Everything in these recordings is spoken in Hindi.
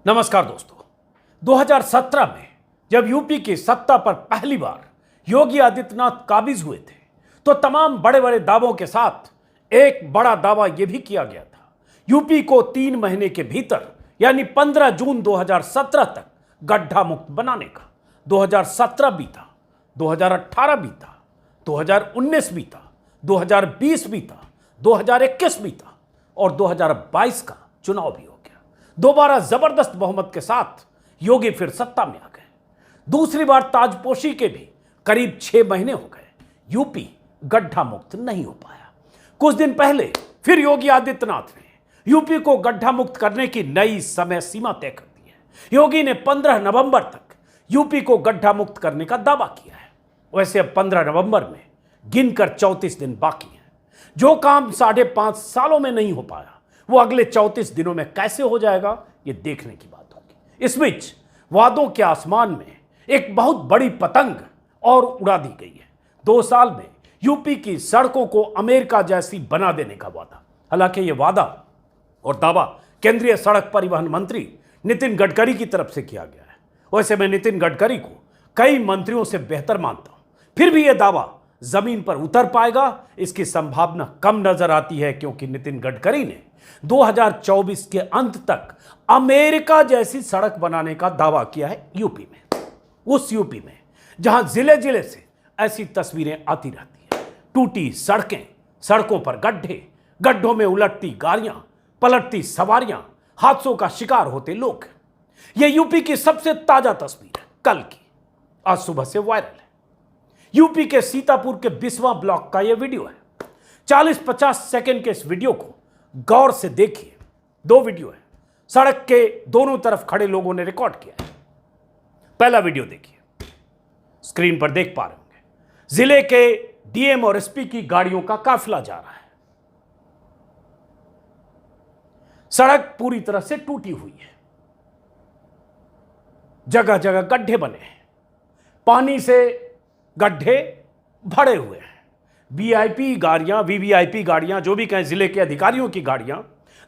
नमस्कार दोस्तों। 2017 में जब यूपी की सत्ता पर पहली बार योगी आदित्यनाथ काबिज हुए थे तो तमाम बड़े बड़े दावों के साथ एक बड़ा दावा यह भी किया गया था, यूपी को 3 महीने के भीतर यानी 15 जून 2017 तक गड्ढा मुक्त बनाने का। 2017 बीता, 2018 बीता, 2019 बीता, 2020 बीता, 2021 बीता और 2022 का चुनाव भी हो गया। दोबारा जबरदस्त बहुमत के साथ योगी फिर सत्ता में आ गए। दूसरी बार ताजपोशी के भी करीब 6 महीने हो गए, यूपी गड्ढा मुक्त नहीं हो पाया। कुछ दिन पहले फिर योगी आदित्यनाथ ने यूपी को गड्ढा मुक्त करने की नई समय सीमा तय कर दी है। योगी ने 15 नवंबर तक यूपी को गड्ढा मुक्त करने का दावा किया है। वैसे अब 15 नवंबर में गिनकर 34 दिन बाकी हैं। जो काम 5.5 सालों में नहीं हो पाया वो अगले 34 दिनों में कैसे हो जाएगा, ये देखने की बात होगी। इस बीच वादों के आसमान में एक बहुत बड़ी पतंग और उड़ा दी गई है। 2 साल में यूपी की सड़कों को अमेरिका जैसी बना देने का वादा। हालांकि यह वादा और दावा केंद्रीय सड़क परिवहन मंत्री नितिन गडकरी की तरफ से किया गया है। वैसे मैं नितिन गडकरी को कई मंत्रियों से बेहतर मानता हूं, फिर भी यह दावा जमीन पर उतर पाएगा इसकी संभावना कम नजर आती है, क्योंकि नितिन गडकरी ने 2024 के अंत तक अमेरिका जैसी सड़क बनाने का दावा किया है यूपी में। उस यूपी में जहां जिले जिले से ऐसी तस्वीरें आती रहती हैं, टूटी सड़कें, सड़कों पर गड्ढे, गड्ढों में उलटती गाड़ियां, पलटती सवारियां, हादसों का शिकार होते लोग। यह यूपी की सबसे ताजा तस्वीर है, कल की, आज सुबह से वायरल है। यूपी के सीतापुर के 20वां ब्लॉक का यह वीडियो है। 40-50 सेकंड के इस वीडियो को गौर से देखिए। 2 वीडियो है, सड़क के दोनों तरफ खड़े लोगों ने रिकॉर्ड किया है। पहला वीडियो देखिए, स्क्रीन पर देख पा रहे होंगे। जिले के डीएम और एसपी की गाड़ियों का काफिला जा रहा है। सड़क पूरी तरह से टूटी हुई है, जगह जगह गड्ढे बने हैं, पानी से गड्ढे भरे हुए हैं। वीआईपी गाड़ियां, वीवीआईपी गाड़ियां, जो भी कहें, जिले के अधिकारियों की गाड़ियां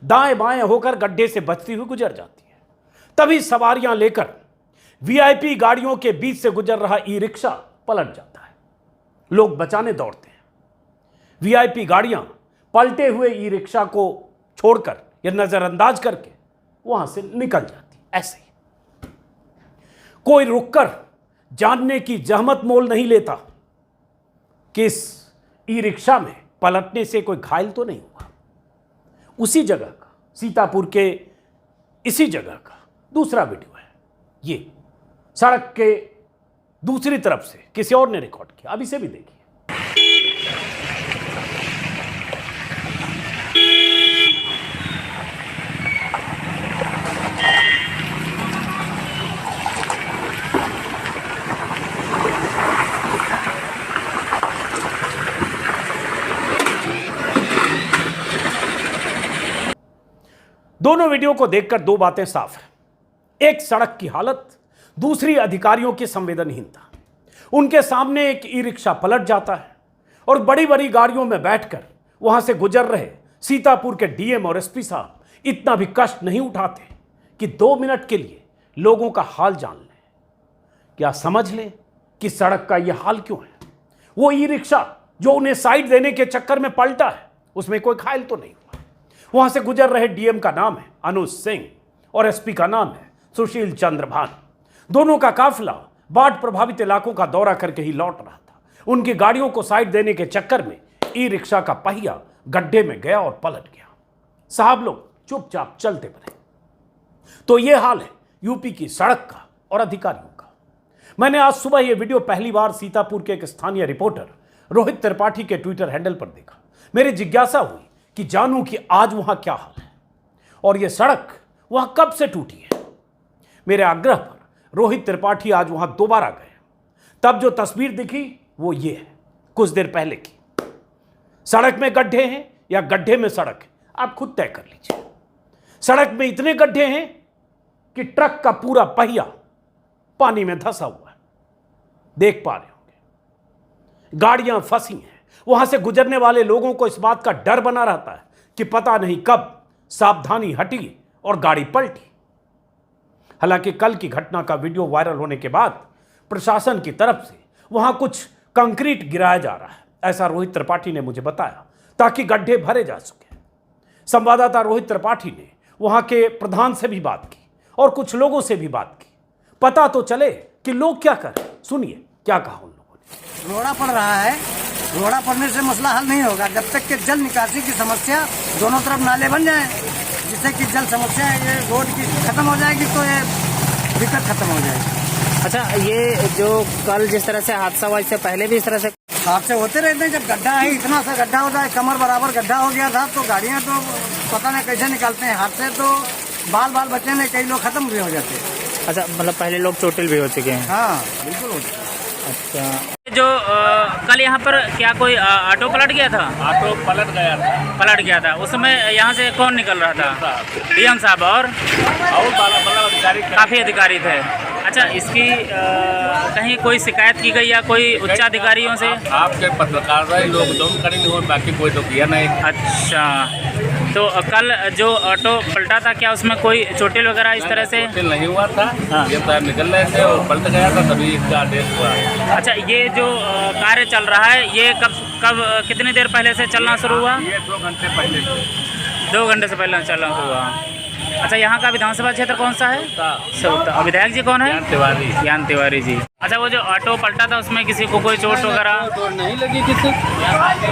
दाएं बाएं होकर गड्ढे से बचती हुई गुजर जाती है। तभी सवारियां लेकर वीआईपी गाड़ियों के बीच से गुजर रहा ई रिक्शा पलट जाता है। लोग बचाने दौड़ते हैं। वीआईपी गाड़ियां पलटे हुए ई रिक्शा को छोड़कर या नजरअंदाज करके वहां से निकल जाती। ऐसे ही कोई रुककर जानने की जहमत मोल नहीं लेता कि इस ई रिक्शा में पलटने से कोई घायल तो नहीं हुआ। उसी जगह का, सीतापुर के इसी जगह का दूसरा वीडियो है। ये सड़क के दूसरी तरफ से किसी और ने रिकॉर्ड किया। अब इसे भी देखिए। दोनों वीडियो को देखकर 2 बातें साफ है। एक, सड़क की हालत, दूसरी अधिकारियों की संवेदनहीनता। उनके सामने एक ई रिक्शा पलट जाता है और बड़ी बड़ी गाड़ियों में बैठकर वहां से गुजर रहे सीतापुर के डीएम और एसपी साहब इतना भी कष्ट नहीं उठाते कि 2 मिनट के लिए लोगों का हाल जान लें। क्या समझ लें कि सड़क का यह हाल क्यों है? वो ई रिक्शा जो उन्हें साइड देने के चक्कर में पलटा है, उसमें कोई घायल तो नहीं हुआ। वहां से गुजर रहे डीएम का नाम है अनुज सिंह और एसपी का नाम है सुशील चंद्र भान। दोनों का काफिला बाढ़ प्रभावित इलाकों का दौरा करके ही लौट रहा था। उनकी गाड़ियों को साइड देने के चक्कर में ई रिक्शा का पहिया गड्ढे में गया और पलट गया। साहब लोग चुपचाप चलते बने। तो यह हाल है यूपी की सड़क का और अधिकारियों का। मैंने आज सुबह यह वीडियो पहली बार सीतापुर के एक स्थानीय रिपोर्टर रोहित त्रिपाठी के ट्विटर हैंडल पर देखा। मेरी जिज्ञासा हुई कि जानूं कि आज वहां क्या हाल है और यह सड़क वहां कब से टूटी है। मेरे आग्रह पर रोहित त्रिपाठी आज वहां दोबारा गए। तब जो तस्वीर दिखी वो ये है, कुछ देर पहले की। सड़क में गड्ढे हैं या गड्ढे में सड़क है, आप खुद तय कर लीजिए। सड़क में इतने गड्ढे हैं कि ट्रक का पूरा पहिया पानी में धंसा हुआ है, देख पा रहे होंगे। गाड़ियां फंसी हैं। वहां से गुजरने वाले लोगों को इस बात का डर बना रहता है कि पता नहीं कब सावधानी हटी और गाड़ी पलटी। हालांकि कल की घटना का वीडियो वायरल होने के बाद प्रशासन की तरफ से वहां कुछ कंक्रीट गिराया जा रहा है, ऐसा रोहित त्रिपाठी ने मुझे बताया, ताकि गड्ढे भरे जा सके। संवाददाता रोहित त्रिपाठी ने वहां के प्रधान से भी बात की और कुछ लोगों से भी बात की, पता तो चले कि लोग क्या कर रहे हैं। सुनिए क्या कहा उन लोगों ने। रोड़ा पड़ रहा है, रोड़ा पड़ने से मसला हल नहीं होगा जब तक कि जल निकासी की समस्या दोनों तरफ नाले बन जाए, जिससे कि जल समस्या ये रोड की खत्म हो जाएगी तो ये दिक्कत खत्म हो जाएगी। अच्छा, ये जो कल जिस तरह से हादसा हुआ, इससे पहले भी इस तरह से हादसे होते रहते हैं। जब गड्ढा है, इतना सा गड्ढा होता है, कमर बराबर गड्ढा हो गया था, तो गाड़ियां तो पता नहीं कैसे निकालते हैं। हादसे तो बाल बाल बचे ने, कई लोग खत्म भी हो जाते हैं। अच्छा, मतलब पहले लोग चोटिल भी हो चुके हैं। हाँ बिल्कुल हो जाते हैं। अच्छा, जो कल यहाँ पर क्या कोई ऑटो पलट गया था? ऑटो पलट गया था। उस समय यहाँ से कौन निकल रहा था? डीएम साहब और अधिकारी काफ़ी अधिकारी थे। अच्छा, इसकी कहीं कोई शिकायत की गई या कोई उच्च अधिकारियों से? आपके पत्रकार रहे लोग दम करेंगे हो, बाकी कोई तो किया नहीं। अच्छा, तो कल जो ऑटो पलटा था, क्या उसमें कोई चोटिल वगैरह इस तरह से? चोटिल नहीं हुआ था। हाँ। ये तो निकल रहे थे और पलट गया था, तभी इसका आदेश हुआ। अच्छा, ये जो कार्य चल रहा है, ये कब कितनी देर पहले से चलना शुरू हुआ? ये 2 घंटे पहले से। 2 घंटे से पहले चलना शुरू हुआ। अच्छा, यहाँ का विधानसभा क्षेत्र कौन सा है? सौता। विधायक जी कौन है? ज्ञान तिवारी जी। अच्छा, वो जो ऑटो पलटा था उसमें किसी को कोई चोट वगैरह चोट नहीं लगी किसी।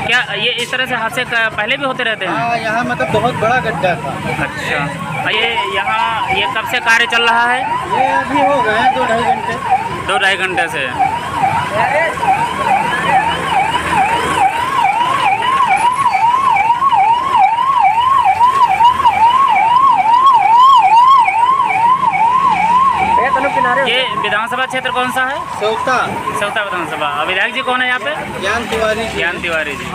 क्या ये इस तरह से हादसे पहले भी होते रहते हैं? यहाँ मतलब बहुत बड़ा गड्ढा था। अच्छा, ये यहाँ ये कब से कार्य चल रहा है? ये अभी हो गए 2-2.5 घंटे। 2-2.5 घंटे से। ये विधानसभा क्षेत्र कौन सा है? सौता। सौता विधानसभा। विधायक जी कौन है यहाँ पे? ज्ञान तिवारी। ज्ञान तिवारी जी।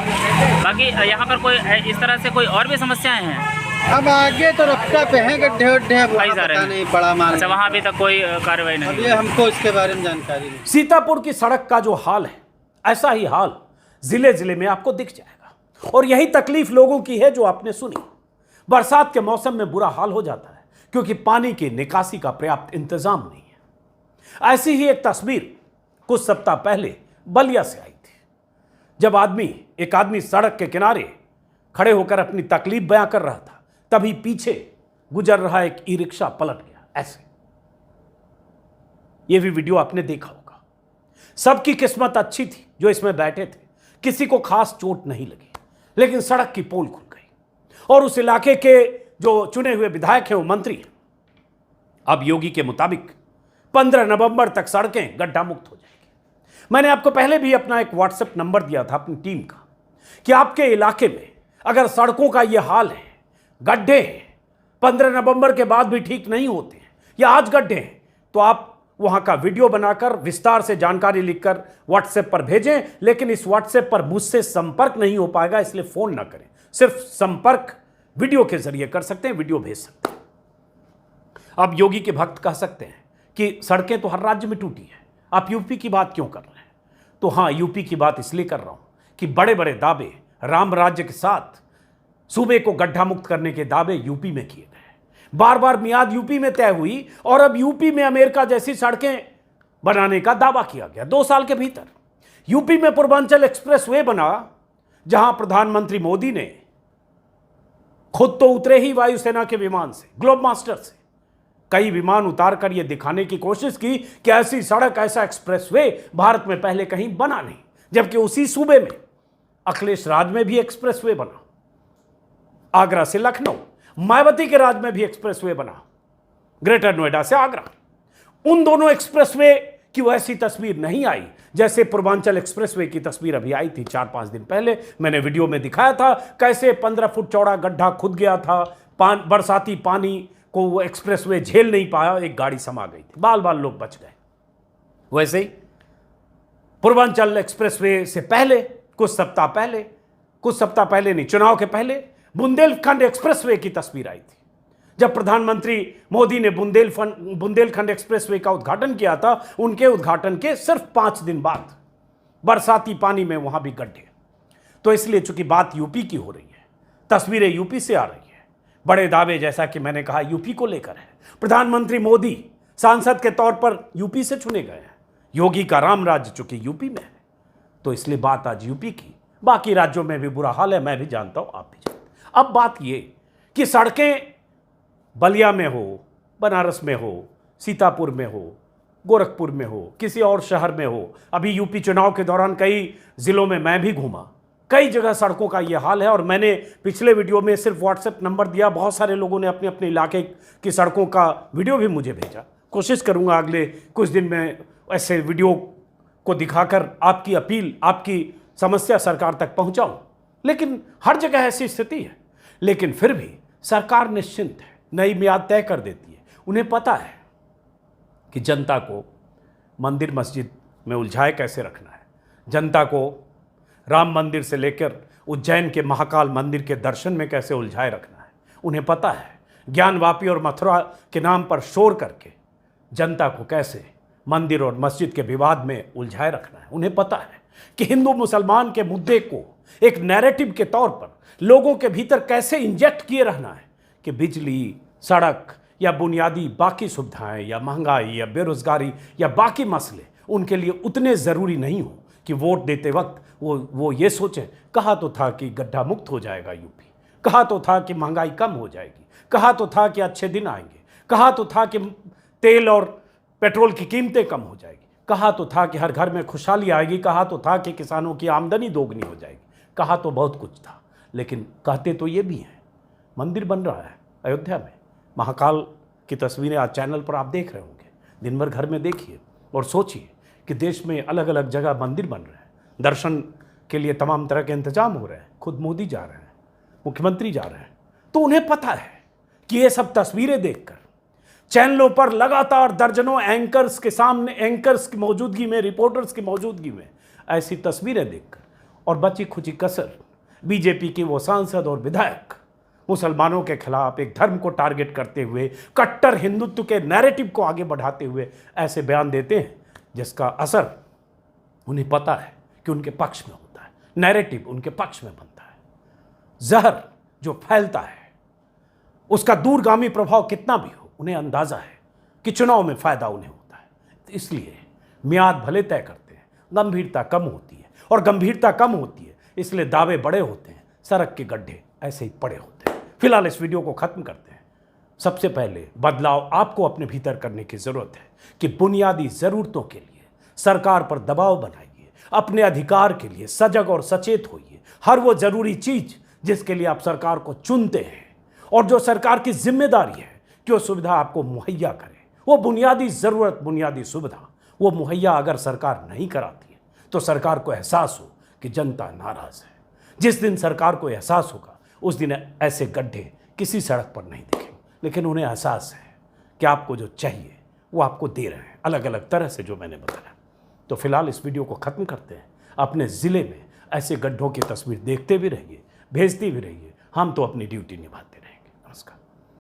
बाकी यहाँ पर कोई इस तरह से कोई और भी समस्याएं हैं? अब आगे तो रफ्ता पे हैं गड्ढे वड्ढे, कई सारे हैं। नहीं बड़ा मान। अच्छा, वहाँ अभी तक कोई कार्रवाई नहीं? ये हमको इसके बारे में जानकारी नहीं। सीतापुर की सड़क का जो हाल है, ऐसा ही हाल जिले जिले में आपको दिख जाएगा। और यही तकलीफ लोगों की है जो आपने सुनी। बरसात के मौसम में बुरा हाल हो जाता है क्योंकि पानी की निकासी का पर्याप्त इंतजाम नहीं है। ऐसी ही एक तस्वीर कुछ सप्ताह पहले बलिया से आई थी, जब एक आदमी सड़क के किनारे खड़े होकर अपनी तकलीफ बयां कर रहा था, तभी पीछे गुजर रहा एक ई रिक्शा पलट गया। ऐसे यह भी वीडियो आपने देखा होगा। सबकी किस्मत अच्छी थी जो इसमें बैठे थे, किसी को खास चोट नहीं लगी, लेकिन सड़क की पोल खुल गई और उस इलाके के जो चुने हुए विधायक हैं, वो मंत्री हैं। अब योगी के मुताबिक 15 नवंबर तक सड़कें गड्ढा मुक्त हो जाएगी। मैंने आपको पहले भी अपना एक व्हाट्सएप नंबर दिया था अपनी टीम का कि आपके इलाके में अगर सड़कों का यह हाल है, गड्ढे हैं, 15 नवंबर के बाद भी ठीक नहीं होते हैं या आज गड्ढे हैं, तो आप वहां का वीडियो बनाकर विस्तार से जानकारी लिखकर व्हाट्सएप पर भेजें। लेकिन इस व्हाट्सएप पर मुझसे संपर्क नहीं हो पाएगा, इसलिए फोन ना करें, सिर्फ संपर्क वीडियो के जरिए कर सकते हैं, वीडियो भेज सकते हैं। अब योगी के भक्त कह सकते हैं कि सड़कें तो हर राज्य में टूटी है, आप यूपी की बात क्यों कर रहे हैं? तो हां, यूपी की बात इसलिए कर रहा हूं कि बड़े बड़े दावे राम राज्य के साथ सूबे को गड्ढा मुक्त करने के दावे यूपी में किए गए। बार बार मियाद यूपी में तय हुई और अब यूपी में अमेरिका जैसी सड़कें बनाने का दावा किया गया। 2 साल के भीतर यूपी में पूर्वांचल एक्सप्रेसवे बना, जहां प्रधानमंत्री मोदी ने खुद तो उतरे ही वायुसेना के विमान से, ग्लोब मास्टर से कई विमान उतारकर यह दिखाने की कोशिश की कि ऐसी सड़क, ऐसा एक्सप्रेसवे भारत में पहले कहीं बना नहीं। जबकि उसी सूबे में अखिलेश राज में भी एक्सप्रेसवे बना, आगरा से लखनऊ, मायावती के राज में भी एक्सप्रेसवे बना, ग्रेटर नोएडा से आगरा। उन दोनों एक्सप्रेसवे की वैसी तस्वीर नहीं आई जैसे पूर्वांचल एक्सप्रेसवे की तस्वीर अभी आई थी 4-5 दिन पहले। मैंने वीडियो में दिखाया था कैसे 15 फुट चौड़ा गड्ढा खुद गया था, बरसाती पानी को वो एक्सप्रेसवे झेल नहीं पाया, एक गाड़ी समा गई थी, बाल बाल लोग बच गए। वैसे ही पूर्वांचल एक्सप्रेसवे से पहले कुछ सप्ताह पहले नहीं, चुनाव के पहले बुंदेलखंड एक्सप्रेसवे की तस्वीर आई थी, जब प्रधानमंत्री मोदी ने बुंदेलखंड एक्सप्रेसवे का उद्घाटन किया था। उनके उद्घाटन के सिर्फ 5 दिन बाद बरसाती पानी में वहां भी गड्ढे। तो इसलिए चूंकि बात यूपी की हो रही है, तस्वीरें यूपी से आ रही है, बड़े दावे जैसा कि मैंने कहा यूपी को लेकर है। प्रधानमंत्री मोदी सांसद के तौर पर यूपी से चुने गए हैं। योगी का राम राज्य चूंकि यूपी में है, तो इसलिए बात आज यूपी की। बाकी राज्यों में भी बुरा हाल है, मैं भी जानता हूं, आप भी जानते हैं। अब बात ये कि सड़कें बलिया में हो, बनारस में हो, सीतापुर में हो, गोरखपुर में हो, किसी और शहर में हो, अभी यूपी चुनाव के दौरान कई जिलों में मैं भी घूमा, कई जगह सड़कों का ये हाल है। और मैंने पिछले वीडियो में सिर्फ व्हाट्सएप नंबर दिया, बहुत सारे लोगों ने अपने अपने इलाके की सड़कों का वीडियो भी मुझे भेजा। कोशिश करूंगा अगले कुछ दिन में ऐसे वीडियो को दिखाकर आपकी अपील, आपकी समस्या सरकार तक पहुंचाऊं। लेकिन हर जगह ऐसी स्थिति है, लेकिन फिर भी सरकार निश्चिंत है, नई मियाद तय कर देती है। उन्हें पता है कि जनता को मंदिर मस्जिद में उलझाए कैसे रखना है, जनता को राम मंदिर से लेकर उज्जैन के महाकाल मंदिर के दर्शन में कैसे उलझाए रखना है। उन्हें पता है ज्ञानवापी और मथुरा के नाम पर शोर करके जनता को कैसे मंदिर और मस्जिद के विवाद में उलझाए रखना है। उन्हें पता है कि हिंदू मुसलमान के मुद्दे को एक नैरेटिव के तौर पर लोगों के भीतर कैसे इंजेक्ट किए रहना है कि बिजली, सड़क या बुनियादी बाकी सुविधाएं या महंगाई या बेरोजगारी या बाकी मसले उनके लिए उतने ज़रूरी नहीं हो कि वोट देते वक्त वो ये सोचें, कहा तो था कि गड्ढा मुक्त हो जाएगा यूपी, कहा तो था कि महंगाई कम हो जाएगी, कहा तो था कि अच्छे दिन आएंगे, कहा तो था कि तेल और पेट्रोल की कीमतें कम हो जाएगी, कहा तो था कि हर घर में खुशहाली आएगी, कहा तो था कि किसानों की आमदनी दोगुनी हो जाएगी, कहा तो बहुत कुछ था। लेकिन कहते तो ये भी हैं, मंदिर बन रहा है अयोध्या में, महाकाल की तस्वीरें आज चैनल पर आप देख रहे होंगे। दिन भर घर में देखिए और सोचिए कि देश में अलग अलग जगह मंदिर बन रहे हैं, दर्शन के लिए तमाम तरह के इंतजाम हो रहे हैं, खुद मोदी जा रहे हैं, मुख्यमंत्री जा रहे हैं। तो उन्हें पता है कि ये सब तस्वीरें देखकर चैनलों पर लगातार दर्जनों एंकर्स के सामने, एंकर्स की मौजूदगी में, रिपोर्टर्स की मौजूदगी में ऐसी तस्वीरें देखकर और बची खुची कसर बीजेपी के वो सांसद और विधायक मुसलमानों के खिलाफ एक धर्म को टारगेट करते हुए, कट्टर हिंदुत्व के नैरेटिव को आगे बढ़ाते हुए ऐसे बयान देते हैं जिसका असर उन्हें पता है कि उनके पक्ष में होता है, नैरेटिव उनके पक्ष में बनता है। जहर जो फैलता है उसका दूरगामी प्रभाव कितना भी हो, उन्हें अंदाजा है कि चुनाव में फायदा उन्हें होता है। इसलिए मियाद भले तय करते हैं, गंभीरता कम होती है, और गंभीरता कम होती है इसलिए दावे बड़े होते हैं, सड़क के गड्ढे ऐसे ही पड़े होते हैं। फिलहाल इस वीडियो को खत्म करते हैं। सबसे पहले बदलाव आपको अपने भीतर करने की जरूरत है कि बुनियादी जरूरतों के लिए सरकार पर दबाव बनाइए, अपने अधिकार के लिए सजग और सचेत होइए। हर वो जरूरी चीज जिसके लिए आप सरकार को चुनते हैं और जो सरकार की जिम्मेदारी है कि वो सुविधा आपको मुहैया करे, वो बुनियादी जरूरत, बुनियादी सुविधा वो मुहैया अगर सरकार नहीं कराती है तो सरकार को एहसास हो कि जनता नाराज है। जिस दिन सरकार को एहसास होगा उस दिन ऐसे गड्ढे किसी सड़क पर नहीं दिखेंगे। लेकिन उन्हें एहसास है कि आपको जो चाहिए वो आपको दे रहे हैं, अलग अलग तरह से, जो मैंने बताया। तो फिलहाल इस वीडियो को ख़त्म करते हैं। अपने ज़िले में ऐसे गड्ढों की तस्वीर देखते भी रहिए, भेजते भी रहिए। हम तो अपनी ड्यूटी निभाते रहेंगे। नमस्कार।